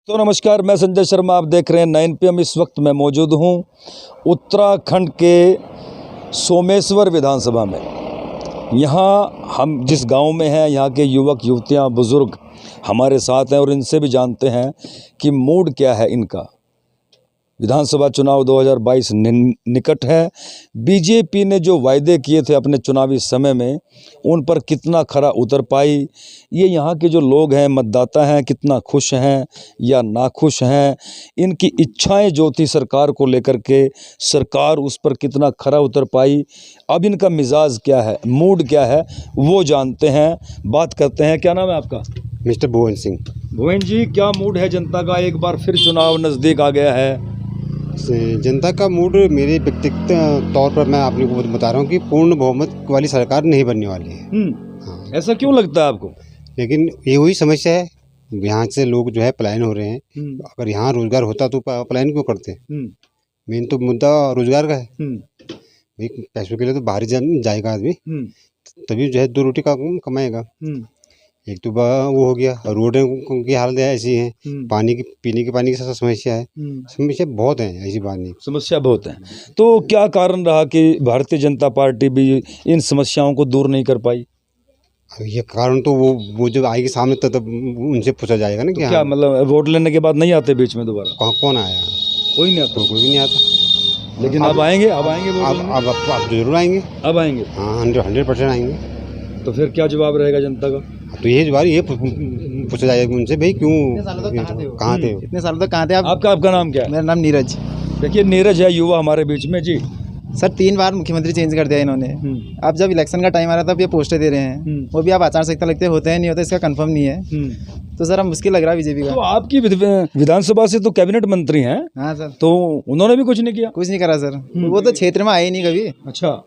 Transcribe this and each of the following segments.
तो नमस्कार, मैं संजय शर्मा। आप देख रहे हैं 9 PM। इस वक्त मैं मौजूद हूं उत्तराखंड के सोमेश्वर विधानसभा में। यहां हम जिस गांव में हैं, यहां के युवक युवतियां बुज़ुर्ग हमारे साथ हैं और इनसे भी जानते हैं कि मूड क्या है इनका। विधानसभा चुनाव 2022 निकट है। बीजेपी ने जो वायदे किए थे अपने चुनावी समय में, उन पर कितना खरा उतर पाई, ये यहाँ के जो लोग हैं, मतदाता हैं, कितना खुश हैं या नाखुश हैं। इनकी इच्छाएं जो थी सरकार को लेकर के, सरकार उस पर कितना खरा उतर पाई। अब इनका मिजाज क्या है, मूड क्या है, वो जानते हैं, बात करते हैं। क्या नाम है आपका? मिस्टर भुवन सिंह। भुवन जी, क्या मूड है जनता का? एक बार फिर चुनाव नज़दीक आ गया है। जनता का मूड मेरे व्यक्तिगत तौर पर मैं आपने को बता रहा हूँ कि पूर्ण बहुमत वाली सरकार नहीं बनने वाली है। हाँ। ऐसा क्यों लगता है आपको? लेकिन ये वही समस्या है, यहाँ से लोग जो है पलायन हो रहे हैं। अगर यहाँ रोजगार होता तो पलायन क्यों करते? मेन तो मुद्दा रोजगार का है। भाई पैसों के लिए तो बाहर जाएगा आदमी, तभी जो है दो रोटी का कमाएगा। एक तो वो हो गया, रोडें की हालत ऐसी है, पानी की पीने के पानी की समस्या है। समस्या बहुत है, ऐसी बात नहीं, समस्या बहुत है। तो क्या कारण रहा कि भारतीय जनता पार्टी भी इन समस्याओं को दूर नहीं कर पाई? ये कारण तो वो जब आएगी सामने तब उनसे पूछा जाएगा ना। तो क्या मतलब वोट लेने के बाद नहीं आते बीच में दोबारा? कौन आया? कोई नहीं आता। कोई भी नहीं आता। लेकिन अब आएंगे, अब आएंगे, अब जरूर आएंगे। अब आएंगे, हाँ, 100% आएंगे। तो फिर क्या जवाब रहेगा जनता का? तो ये पूछा जाएगा उनसे, भाई क्यों कहाँ थे इतने सालों तक कहाँ थे आप? आपका नाम क्या है? मेरा नाम नीरज। देखिए, नीरज है युवा हमारे बीच में जी। सर 3 बार मुख्यमंत्री चेंज कर दिया इन्होंने। अब जब इलेक्शन का टाइम आ रहा था, अब ये पोस्टर दे रहे हैं, वो भी आप आचार संहिता लगते होते हैं नहीं होते, इसका कंफर्म नहीं है। तो सर अब मुश्किल लग रहा है बीजेपी का। तो आपकी विधानसभा से तो कैबिनेट मंत्री हैं। हाँ सर। तो उन्होंने भी कुछ नहीं किया? कुछ नहीं करा सर, वो तो क्षेत्र में आए ही नहीं कभी। अच्छा,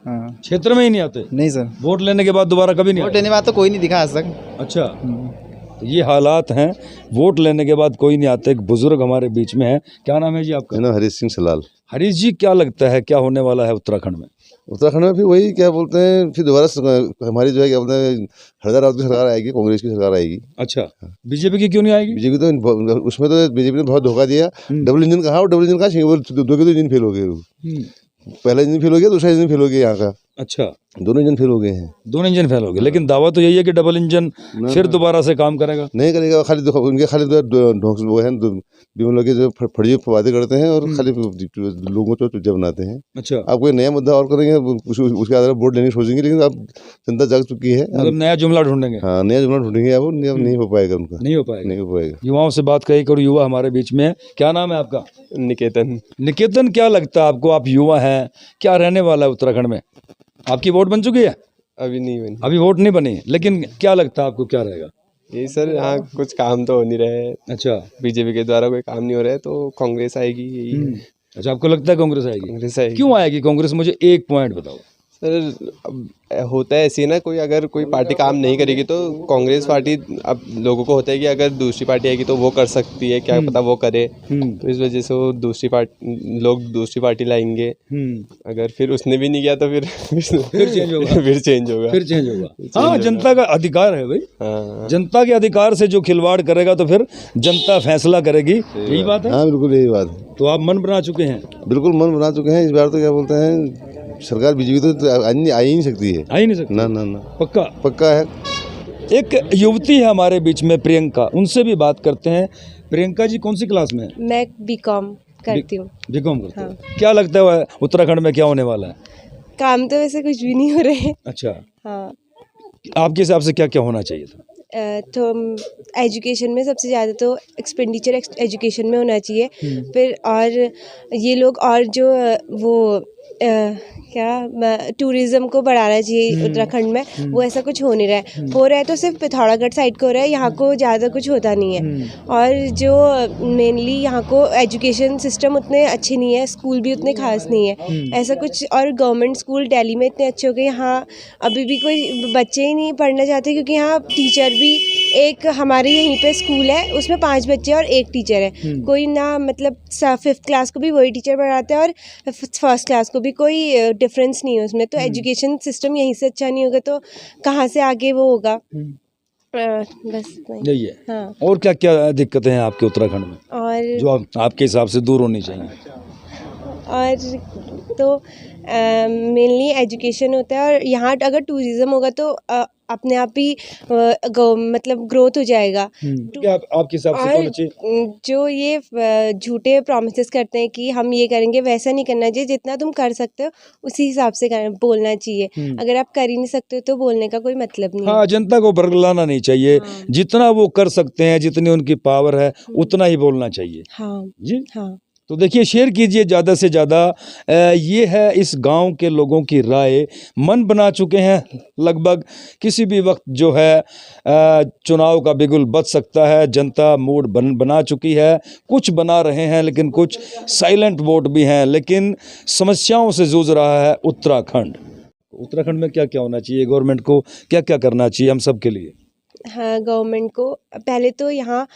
हाँ, क्षेत्र में ही नहीं आते? नहीं सर, वोट लेने के बाद दोबारा कभी नहीं वोट आए? लेने बाद तो कोई नहीं दिखा आज तक। अच्छा, तो ये हालात हैं, वोट लेने के बाद कोई नहीं आते। एक बुजुर्ग हमारे बीच में है। क्या नाम है जी आपका? मेरा नाम हरीश सिंह सलाल। हरीश जी, क्या लगता है क्या होने वाला है उत्तराखंड में? उत्तराखंड में फिर वही क्या बोलते हैं, फिर दोबारा हमारी जो है क्या बोलते हैं, हरिद्वार रावत की सरकार आएगी, कांग्रेस की सरकार आएगी। अच्छा, बीजेपी की क्यों नहीं आएगी? बीजेपी तो उसमें तो बीजेपी ने बहुत धोखा दिया। डबल इंजन कहा, और डबल इंजन कहा, दो के 2 इंजन फेल हो गए। पहला इंजन फेल हो गया, दूसरा इंजन फेल हो गया यहाँ का। अच्छा, दोनों इंजन फेल हो गए हैं। दोनों इंजन फेल हो गए, लेकिन दावा तो यही है कि डबल इंजन फिर दोबारा से काम करेगा। नहीं करेगा, खाली उनके खाली वो है विमल लोग जो फर्जी बातें करते हैं और खाली लोगों को चुतिया बनाते हैं। अच्छा, आप कोई नया मुद्दा और करेंगे, उसके आधार पर वोट लेने की सोचेंगे, लेकिन अब जनता जाग चुकी है। मतलब नया जुमला ढूंढेंगे। हाँ, नया जुमला ढूंढेंगे, अब नहीं हो पाएगा उनका। नहीं हो पाएगा, नहीं हो पाएगा। युवाओं से बात करिए, करो युवा हमारे बीच में है। क्या नाम है आपका? निकेतन। निकेतन, क्या लगता है आपको? आप युवा हैं, क्या रहने वाला है उत्तराखंड में? आपकी वोट बन चुकी है? अभी नहीं बनी। अभी वोट नहीं बनी, लेकिन क्या लगता है आपको क्या रहेगा? यही सर, यहाँ कुछ काम तो हो नहीं रहे। अच्छा, बीजेपी के द्वारा कोई काम नहीं हो रहा है, तो कांग्रेस आएगी, यही है। अच्छा, आपको लगता है कांग्रेस आएगी? कांग्रेस आएगी। क्यों आएगी कांग्रेस? मुझे एक पॉइंट बताओ। सर अब होता है ऐसे ना, अगर कोई पार्टी काम नहीं करेगी तो कांग्रेस पार्टी, अब लोगों को होता है कि अगर दूसरी पार्टी आएगी तो वो कर सकती है, क्या पता वो करे। तो इस वजह से वो लोग दूसरी पार्टी लाएंगे। अगर फिर उसने भी नहीं किया तो फिर चेंज होगा। फिर चेंज होगा। हाँ, जनता का अधिकार है भाई। हाँ, जनता के अधिकार से जो खिलवाड़ करेगा तो फिर जनता फैसला करेगी। यही बात है। हाँ, बिल्कुल यही बात है। तो आप मन बना चुके हैं? बिल्कुल मन बना चुके हैं। इस बार तो क्या बोलते हैं, सरकार बीजेपी तो आ ही नहीं सकती है। आ ही नहीं सकती? ना ना ना, पक्का है। एक युवती है हमारे बीच में, प्रियंका, उनसे भी बात करते हैं। प्रियंका जी, कौन सी क्लास में है? मैं बीकॉम करती हूँ। बीकॉम करते हैं। हाँ। क्या लगता है उत्तराखंड में क्या होने वाला है? काम तो वैसे कुछ भी नहीं हो रहे। अच्छा, हाँ, आपके हिसाब से क्या क्या होना चाहिए था? तो एजुकेशन में सबसे ज़्यादा तो एक्सपेंडिचर एजुकेशन में होना चाहिए। फिर और ये लोग और जो वो टूरिज़्म को बढ़ाना चाहिए उत्तराखंड में। वो ऐसा कुछ हो नहीं रहा है। हो रहा है तो सिर्फ पिथौरागढ़ साइड को हो रहा है, यहाँ को ज़्यादा कुछ होता नहीं है। और जो मेनली यहाँ को एजुकेशन सिस्टम उतने अच्छे नहीं है, स्कूल भी उतने खास नहीं है ऐसा कुछ। और गवर्नमेंट स्कूल दिल्ली में इतने अच्छे हो गए, यहाँ अभी भी कोई बच्चे ही नहीं पढ़ना चाहते, क्योंकि यहाँ टीचर भी, एक हमारे यहीं पे स्कूल है उसमें 5 बच्चे और 1 टीचर है। कोई ना, मतलब 5th क्लास को भी वही टीचर पढ़ाते हैं और 1st क्लास को भी, कोई डिफरेंस नहीं है उसमें। तो एजुकेशन सिस्टम यहीं से अच्छा नहीं होगा तो कहाँ से आगे वो होगा? बस वही। यही है। हाँ। और क्या क्या दिक्कतें हैं आपके उत्तराखंड में और जो आपके हिसाब से दूर होनी चाहिए? तो मेनली एजुकेशन होता है, और यहाँ अगर टूरिज़्म होगा तो अपने आप ही मतलब ग्रोथ हो जाएगा। क्या आपके हिसाब से कौन अच्छी? जो ये झूठे प्रॉमिसेस करते हैं कि हम ये करेंगे, वैसा नहीं करना चाहिए। जितना तुम कर सकते हो उसी हिसाब से बोलना चाहिए। अगर आप कर ही नहीं सकते हो तो बोलने का कोई मतलब नहीं है। हाँ, जनता को बरगलाना नहीं चाहिए। हाँ। जितना वो कर सकते हैं, जितनी उनकी पावर है, उतना ही बोलना चाहिए। हाँ जी। हाँ। तो देखिए, शेयर कीजिए ज़्यादा से ज़्यादा। ये है इस गांव के लोगों की राय। मन बना चुके हैं लगभग। किसी भी वक्त जो है चुनाव का बिगुल बज सकता है। जनता मूड बना चुकी है। कुछ बना रहे हैं, लेकिन कुछ साइलेंट वोट भी हैं। लेकिन समस्याओं से जूझ रहा है उत्तराखंड। उत्तराखंड में क्या क्या होना चाहिए? गवर्नमेंट को क्या क्या करना चाहिए हम सब के लिए? हाँ, गवर्नमेंट को पहले तो यहाँ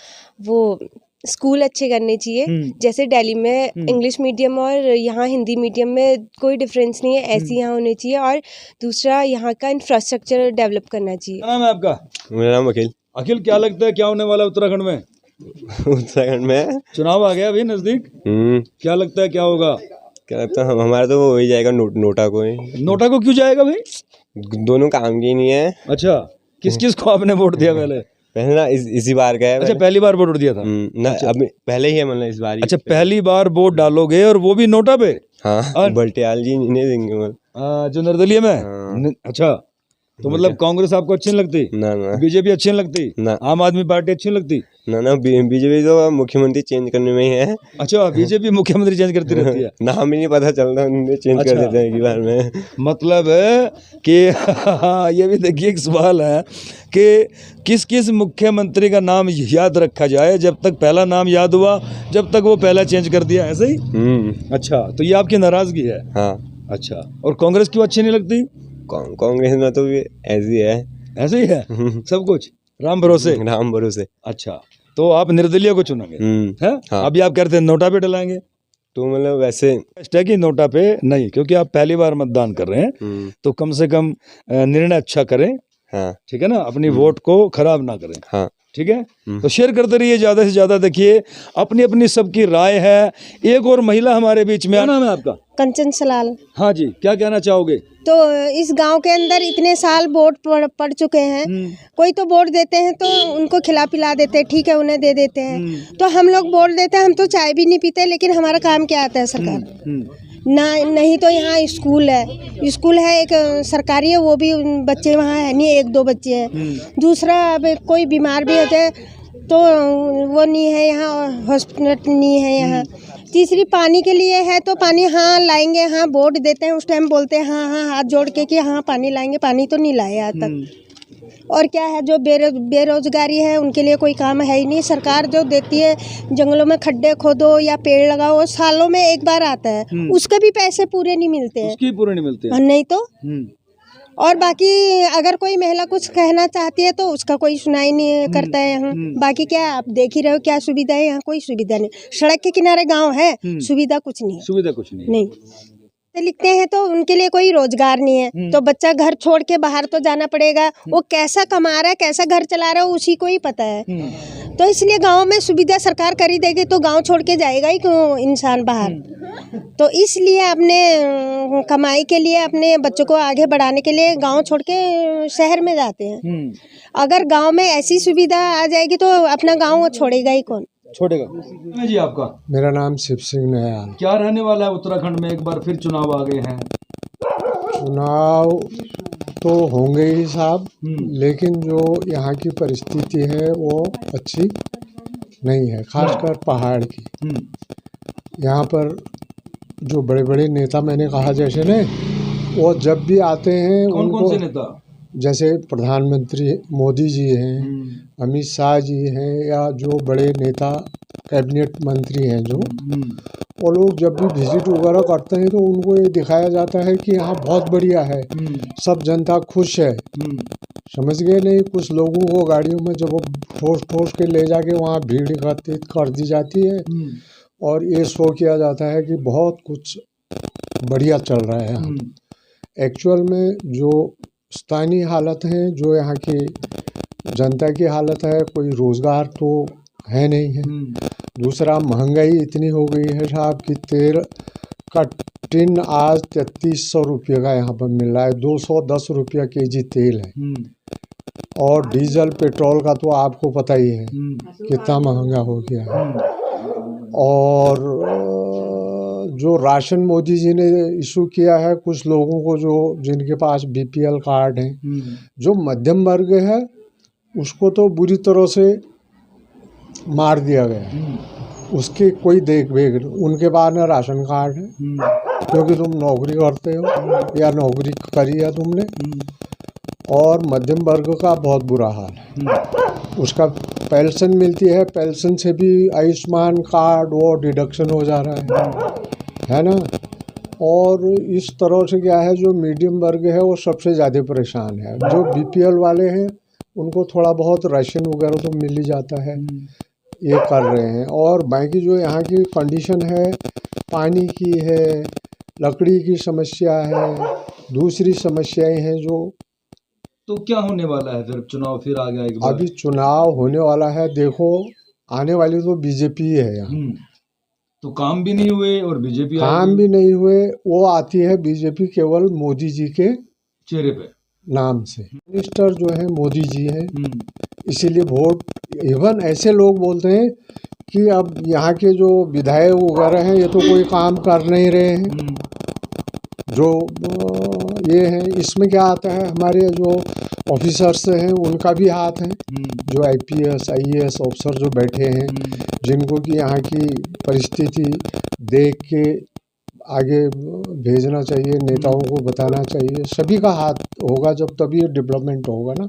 वो स्कूल अच्छे करने चाहिए। जैसे दिल्ली में इंग्लिश मीडियम और यहाँ हिंदी मीडियम में कोई डिफरेंस नहीं है, ऐसे यहाँ होने चाहिए। और दूसरा, यहाँ का इंफ्रास्ट्रक्चर डेवलप करना चाहिए। क्या नाम है आपका? मेरा नाम अखिल। अखिल, क्या लगता है क्या होने वाला है उत्तराखंड में? उत्तराखंड में चुनाव आ गया अभी नजदीक। क्या लगता है क्या होगा? क्या लगता है? हमारा तो हो ही जाएगा नोटा को ही। नोटा को क्यों जाएगा भाई? दोनों काम की नहीं है। अच्छा, किस किस को आपने वोट दिया पहले? पहले ना इसी बार का है। अच्छा, पहली बार वोट दिया था। ना अब पहले ही है, मतलब इस बार ही। अच्छा, पहली बार वोट डालोगे और वो भी नोटा पे? हाँ, बल्टियाल जी नहीं देंगे मतलब। जो निर्दलीय में? हाँ। अच्छा, तो मतलब कांग्रेस आपको अच्छी नहीं लगती? ना ना बीजेपी अच्छी नहीं लगती? ना आम आदमी पार्टी अच्छी नहीं लगती? ना बीजेपी तो मुख्यमंत्री चेंज करने में ही है। अच्छा, बीजेपी मुख्यमंत्री चेंज करती रहती है। नाम ही नहीं पता चलता, उन्हें चेंज अच्छा। कर देते हैं एक बार में। मतलब है कि ये भी देखिए एक सवाल है कि किस किस मुख्यमंत्री का नाम याद रखा जाए। जब तक पहला नाम याद हुआ, जब तक वो पहला चेंज कर दिया, ऐसे ही? अच्छा, तो ये आपकी नाराजगी है? हाँ। अच्छा, और कांग्रेस क्यों अच्छी नहीं लगती? कांग्रेस में तो भी ऐसी है। ऐसे ही है सब कुछ, राम भरोसे। राम भरोसे। अच्छा, तो आप निर्दलीय को चुनेंगे हैं? हाँ। अभी आप कहते हैं नोटा पे डलाएंगे, तो मतलब वैसे बेस्ट है कि नोटा पे नहीं, क्योंकि आप पहली बार मतदान कर रहे हैं, तो कम से कम निर्णय अच्छा करें। हाँ। ठीक है ना, अपनी वोट को खराब ना करें। हाँ। ठीक है, तो शेयर करते रहिए ज़्यादा से ज़्यादा। देखिए, अपनी अपनी सबकी राय है। एक और महिला हमारे बीच में। क्या नाम है आपका? कंचन सलाल। हाँ जी, क्या कहना चाहोगे? तो इस गांव के अंदर इतने साल वोट पड़ चुके हैं। कोई तो वोट देते हैं तो उनको खिला पिला देते हैं, ठीक है, उन्हें दे देते हैं। तो हम लोग वोट देते हैं, हम तो चाय भी नहीं पीते, लेकिन हमारा काम क्या आता है सरकार ना। नहीं तो यहाँ स्कूल है एक सरकारी है, वो भी बच्चे वहाँ है नहीं, 1-2 बच्चे हैं। दूसरा, अब कोई बीमार भी होते हैं तो वो नहीं है यहाँ, हॉस्पिटल नहीं है यहाँ। तीसरी, पानी के लिए है तो पानी हाँ लाएंगे, हाँ वोट देते हैं, उस टाइम बोलते हैं हाँ हाथ जोड़ के कि हाँ पानी लाएंगे, पानी तो नहीं लाए आज तक। और क्या है, जो बेरोजगारी है उनके लिए कोई काम है ही नहीं। सरकार जो देती है, जंगलों में खड्डे खोदो या पेड़ लगाओ, वो सालों में एक बार आता है, उसके भी पैसे पूरे नहीं मिलते हैं। उसके पूरे नहीं मिलते हैं। नहीं तो। और बाकी अगर कोई महिला कुछ कहना चाहती है तो उसका कोई सुनाई नहीं करता है यहाँ। बाकी क्या आप देख ही रहे हो, क्या सुविधा है यहाँ? कोई सुविधा नहीं। सड़क के किनारे गांव है, सुविधा कुछ नहीं। सुविधा कुछ नहीं। लिखते हैं तो उनके लिए कोई रोजगार नहीं है, तो बच्चा घर छोड़ के बाहर तो जाना पड़ेगा। वो कैसा कमा रहा है, कैसा घर चला रहा है, उसी को ही पता है। तो इसलिए गांव में सुविधा सरकार कर ही देगी तो गांव छोड़ के जाएगा ही क्यों इंसान बाहर। तो इसलिए अपने कमाई के लिए, अपने बच्चों को आगे बढ़ाने के लिए गांव छोड़ के शहर में जाते हैं। अगर गांव में ऐसी सुविधा आ जाएगी तो अपना गांव छोड़ेगा ही कौन? छोड़ेगा। जी, आपका? मेरा नाम शिव सिंह नयाल। क्या रहने वाला है उत्तराखंड में? एक बार फिर चुनाव आ गए हैं। चुनाव तो होंगे ही साहब, लेकिन जो यहाँ की परिस्थिति है वो अच्छी नहीं है, खासकर पहाड़ की। यहाँ पर जो बड़े बड़े नेता मैंने कहा जैसे ने, वो जब भी आते हैं कौन से नेता? जैसे प्रधानमंत्री मोदी जी हैं, अमित शाह जी हैं, या जो बड़े नेता कैबिनेट मंत्री हैं जो, वो लोग जब भी विजिट वगैरह करते हैं तो उनको ये दिखाया जाता है कि यहाँ बहुत बढ़िया है, सब जनता खुश है। समझ गए नहीं? कुछ लोगों को गाड़ियों में जब वो ठोस के ले जाके वहाँ भीड़ एकत्रित कर दी जाती है और ये शो किया जाता है कि बहुत कुछ बढ़िया चल रहा है यहाँ। एक्चुअल में जो स्थानीय हालत हैं, जो यहाँ की जनता की हालत है, कोई रोज़गार तो है नहीं है। दूसरा महंगाई इतनी हो गई है साहब कि तेल का टिन आज 3300 रुपये का यहाँ पर मिल रहा है, 210 रुपया केजी तेल है। और डीजल पेट्रोल का तो आपको पता ही है कितना महंगा हो गया है। और जो राशन मोदी जी ने इशू किया है कुछ लोगों को, जो जिनके पास बीपीएल कार्ड हैं, जो मध्यम वर्ग है उसको तो बुरी तरह से मार दिया गया। उसकी कोई देख-वेख, उनके पास ना राशन कार्ड है क्योंकि तुम नौकरी करते हो या नौकरी करी है तुमने। और मध्यम वर्ग का बहुत बुरा हाल है। उसका पेंशन मिलती है, पेंशन से भी आयुष्मान कार्ड वो डिडक्शन हो जा रहा है ना। और इस तरह से क्या है, जो मीडियम वर्ग है वो सबसे ज़्यादा परेशान है। जो बीपीएल वाले हैं उनको थोड़ा बहुत राशन वगैरह तो मिल ही जाता है, ये कर रहे हैं। और बाकी जो यहाँ की कंडीशन है, पानी की है, लकड़ी की समस्या है, दूसरी समस्याएं हैं जो। तो क्या होने वाला है फिर? चुनाव फिर आ गया एक बार। अभी चुनाव होने वाला है, देखो आने वाली तो बीजेपी है यहाँ। तो काम भी नहीं हुए और बीजेपी काम भी नहीं हुए, वो आती है बीजेपी केवल मोदी जी के चेहरे पे नाम से। मिनिस्टर जो है मोदी जी हैं, इसीलिए वोट। इवन ऐसे लोग बोलते हैं कि अब यहाँ के जो विधायक वगैरह हैं ये तो कोई काम कर नहीं रहे हैं। जो ये हैं, इसमें क्या आता है, हमारे जो ऑफिसर्स हैं उनका भी हाथ है। जो आईपीएस आईएएस ऑफिसर जो बैठे हैं, जिनको कि यहाँ की परिस्थिति देख के आगे भेजना चाहिए, नेताओं को बताना चाहिए, सभी का हाथ होगा जब तभी ये डेवलपमेंट होगा ना।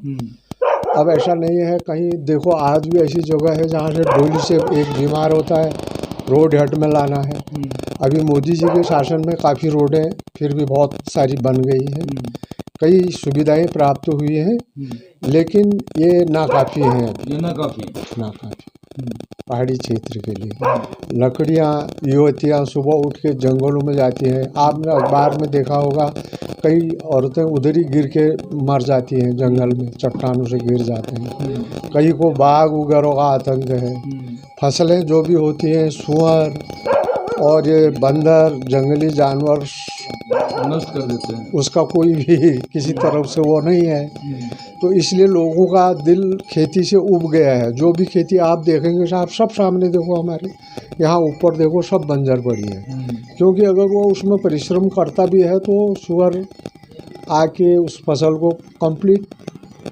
अब ऐसा नहीं है, कहीं देखो आज भी ऐसी जगह है जहाँ से डोली से एक बीमार होता है, रोड हेड में लाना है। अभी मोदी जी के शासन में काफ़ी रोडें फिर भी बहुत सारी बन गई हैं, कई सुविधाएं प्राप्त हुई हैं, लेकिन ये नाकाफ़ी हैं। ये नाकाफ़ी पहाड़ी क्षेत्र के लिए लकड़ियाँ, युवतियाँ सुबह उठ के जंगलों में जाती हैं। आपने अखबार में देखा होगा, कई औरतें उधर ही गिर के मर जाती हैं, जंगल में चट्टानों से गिर जाते हैं। कई को बाघ वगैरह का आतंक है। फसलें जो भी होती हैं, सुअर और ये बंदर, जंगली जानवर नष्ट कर देते हैं, उसका कोई भी किसी तरफ से वो नहीं है। तो इसलिए लोगों का दिल खेती से उब गया है। जो भी खेती आप देखेंगे साहब, सब सामने देखो, हमारे यहाँ ऊपर देखो, सब बंजर पड़ी है। क्योंकि अगर वो उसमें परिश्रम करता भी है तो सुअर आके उस फसल को कंप्लीट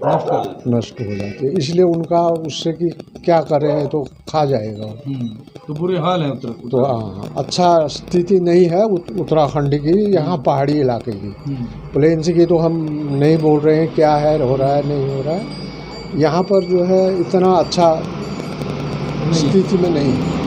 नष्ट हो जाती है। इसलिए उनका उससे कि क्या करें, तो खा जाएगा। तो बुरे हाल है तो हाँ, अच्छा स्थिति नहीं है उत्तराखंड की, यहाँ पहाड़ी इलाके की। प्लेन्स की तो हम नहीं बोल रहे हैं क्या है, हो रहा है नहीं हो रहा है। यहाँ पर जो है इतना अच्छा स्थिति में नहीं है।